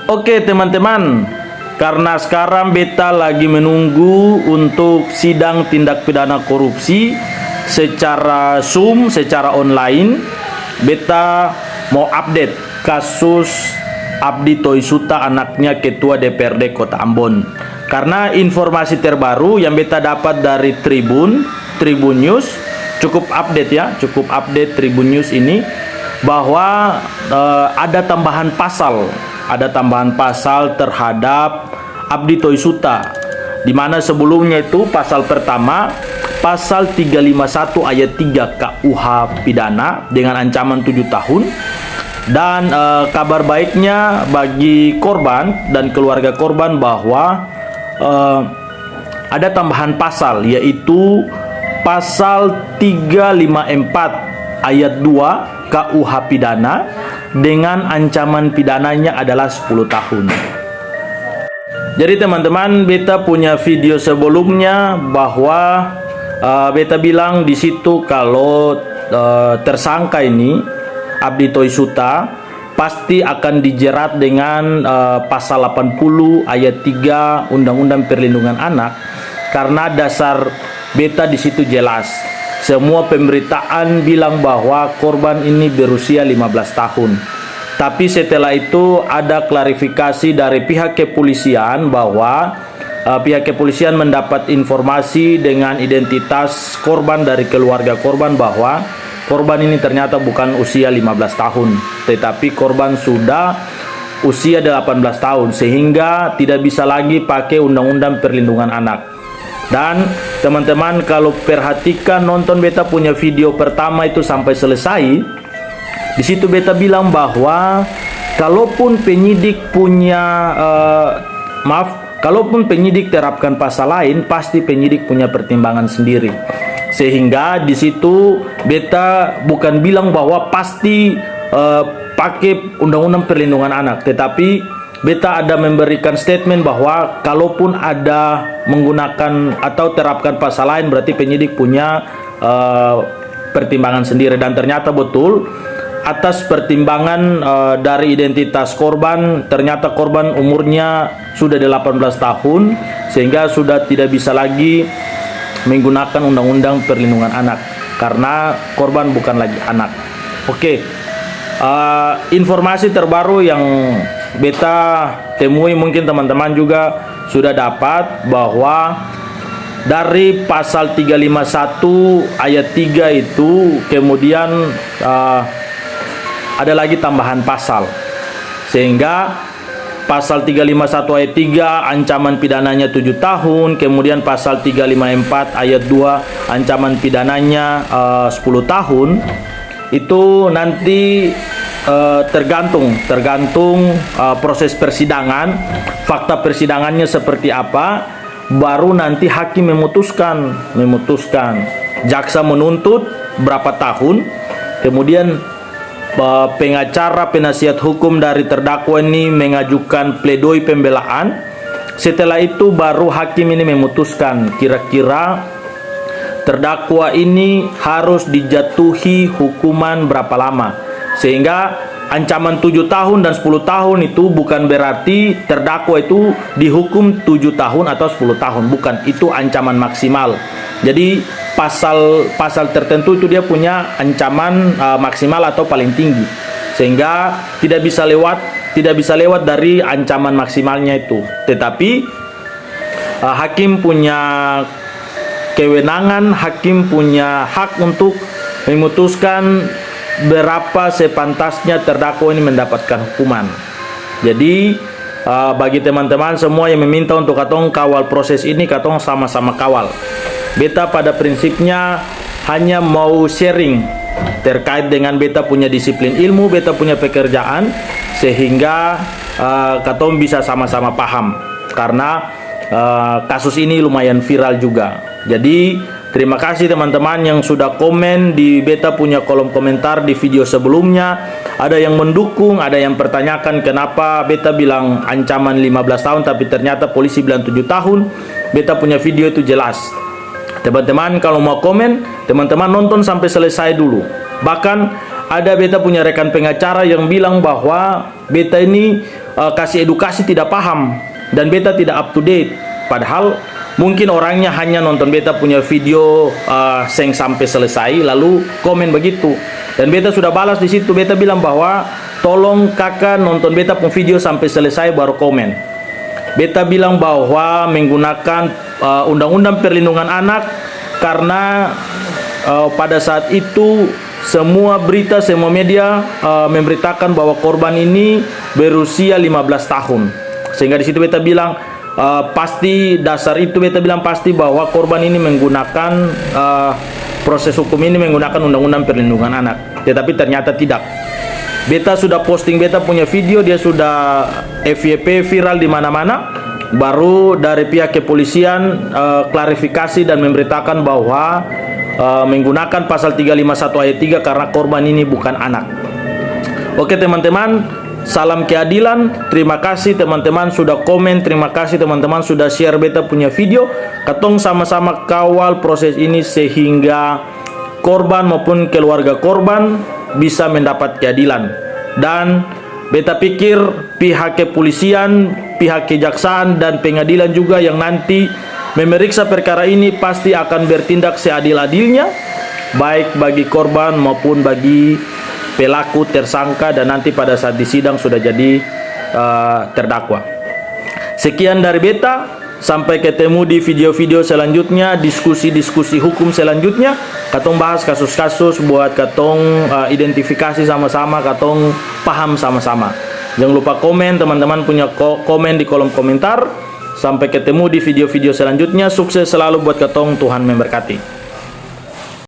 Oke teman-teman, karena sekarang beta lagi menunggu untuk sidang tindak pidana korupsi secara Zoom, secara online. Beta mau update kasus Abdi Toisuta, anaknya Ketua DPRD Kota Ambon. Karena informasi terbaru yang beta dapat dari Tribun News, cukup update ya, cukup update Tribun News ini, bahwa ada tambahan pasal terhadap Abdi Toisuta, di mana sebelumnya itu pasal pertama, pasal 351 ayat 3 KUH pidana dengan ancaman 7 tahun. Dan kabar baiknya bagi korban dan keluarga korban bahwa ada tambahan pasal, yaitu pasal 354 ayat 2 KUH pidana dengan ancaman pidananya adalah 10 tahun. Jadi teman-teman, beta punya video sebelumnya bahwa beta bilang di situ kalau tersangka ini Abdi Toisuta pasti akan dijerat dengan pasal 80 ayat 3 Undang-Undang Perlindungan Anak, karena dasar beta di situ jelas. Semua pemberitaan bilang bahwa korban ini berusia 15 tahun. Tapi setelah itu ada klarifikasi dari pihak kepolisian bahwa pihak kepolisian mendapat informasi dengan identitas korban dari keluarga korban bahwa korban ini ternyata bukan usia 15 tahun, tetapi korban sudah usia 18 tahun, sehingga tidak bisa lagi pakai Undang-Undang Perlindungan Anak. Dan teman-teman kalau perhatikan, nonton beta punya video pertama itu sampai selesai, di situ beta bilang bahwa kalaupun penyidik kalaupun penyidik terapkan pasal lain, pasti penyidik punya pertimbangan sendiri. Sehingga di situ beta bukan bilang bahwa pasti pakai Undang-Undang Perlindungan Anak, tetapi beta ada memberikan statement bahwa kalaupun ada menggunakan atau terapkan pasal lain, berarti penyidik punya pertimbangan sendiri. Dan ternyata betul, atas pertimbangan dari identitas korban, ternyata korban umurnya sudah 18 tahun, sehingga sudah tidak bisa lagi menggunakan Undang-Undang Perlindungan Anak karena korban bukan lagi anak. Oke, informasi terbaru yang beta temui, mungkin teman-teman juga sudah dapat, bahwa dari pasal 351 ayat 3 itu kemudian ada lagi tambahan pasal, sehingga pasal 351 ayat 3 ancaman pidananya 7 tahun, kemudian pasal 354 ayat 2 ancaman pidananya 10 tahun. Itu nanti tergantung proses persidangan, fakta persidangannya seperti apa, baru nanti hakim memutuskan. Jaksa menuntut berapa tahun, kemudian pengacara penasihat hukum dari terdakwa ini mengajukan pledoi pembelaan. Setelah itu baru hakim ini memutuskan kira-kira terdakwa ini harus dijatuhi hukuman berapa lama. Sehingga ancaman 7 tahun dan 10 tahun itu bukan berarti terdakwa itu dihukum 7 tahun atau 10 tahun, bukan, itu ancaman maksimal. Jadi pasal tertentu itu dia punya ancaman maksimal atau paling tinggi, sehingga tidak bisa lewat dari ancaman maksimalnya itu. Tetapi hakim punya kewenangan, hakim punya hak untuk memutuskan berapa sepantasnya terdakwa ini mendapatkan hukuman. Jadi bagi teman-teman semua yang meminta untuk katong kawal proses ini, katong sama-sama kawal. Beta pada prinsipnya hanya mau sharing terkait dengan beta punya disiplin ilmu, beta punya pekerjaan, sehingga katong bisa sama-sama paham, karena kasus ini lumayan viral juga. Jadi terima kasih teman-teman yang sudah komen di beta punya kolom komentar di video sebelumnya. Ada yang mendukung, ada yang pertanyakan kenapa beta bilang ancaman 15 tahun tapi ternyata polisi bilang 7 tahun. Beta punya video itu jelas. Teman-teman kalau mau komen, teman-teman nonton sampai selesai dulu. Bahkan ada beta punya rekan pengacara yang bilang bahwa beta ini kasih edukasi tidak paham dan beta tidak up to date. Padahal mungkin orangnya hanya nonton beta punya video seng sampai selesai lalu komen begitu. Dan beta sudah balas di situ, beta bilang bahwa tolong kakak nonton beta punya video sampai selesai baru komen. Beta bilang bahwa menggunakan undang-undang perlindungan anak karena pada saat itu semua berita, semua media memberitakan bahwa korban ini berusia 15 tahun. Sehingga di situ beta bilang pasti dasar itu beta bilang pasti bahwa korban ini menggunakan proses hukum ini menggunakan undang-undang perlindungan anak. Tetapi ternyata tidak. Beta sudah posting beta punya video, dia sudah FYP viral di mana-mana. Baru dari pihak kepolisian klarifikasi dan memberitakan bahwa menggunakan pasal 351 ayat 3 karena korban ini bukan anak. Oke teman-teman, salam keadilan. Terima kasih teman-teman sudah komen, terima kasih teman-teman sudah share beta punya video. Katong sama-sama kawal proses ini sehingga korban maupun keluarga korban bisa mendapat keadilan. Dan beta pikir pihak kepolisian, pihak kejaksaan dan pengadilan juga yang nanti memeriksa perkara ini pasti akan bertindak seadil-adilnya, baik bagi korban maupun bagi pelaku tersangka dan nanti pada saat disidang sudah jadi terdakwa. Sekian dari beta, sampai ketemu di video-video selanjutnya, diskusi-diskusi hukum selanjutnya. Katong bahas kasus-kasus buat katong identifikasi sama-sama, katong paham sama-sama. Jangan lupa komen, teman-teman punya komen di kolom komentar. Sampai ketemu di video-video selanjutnya. Sukses selalu buat katong, Tuhan memberkati.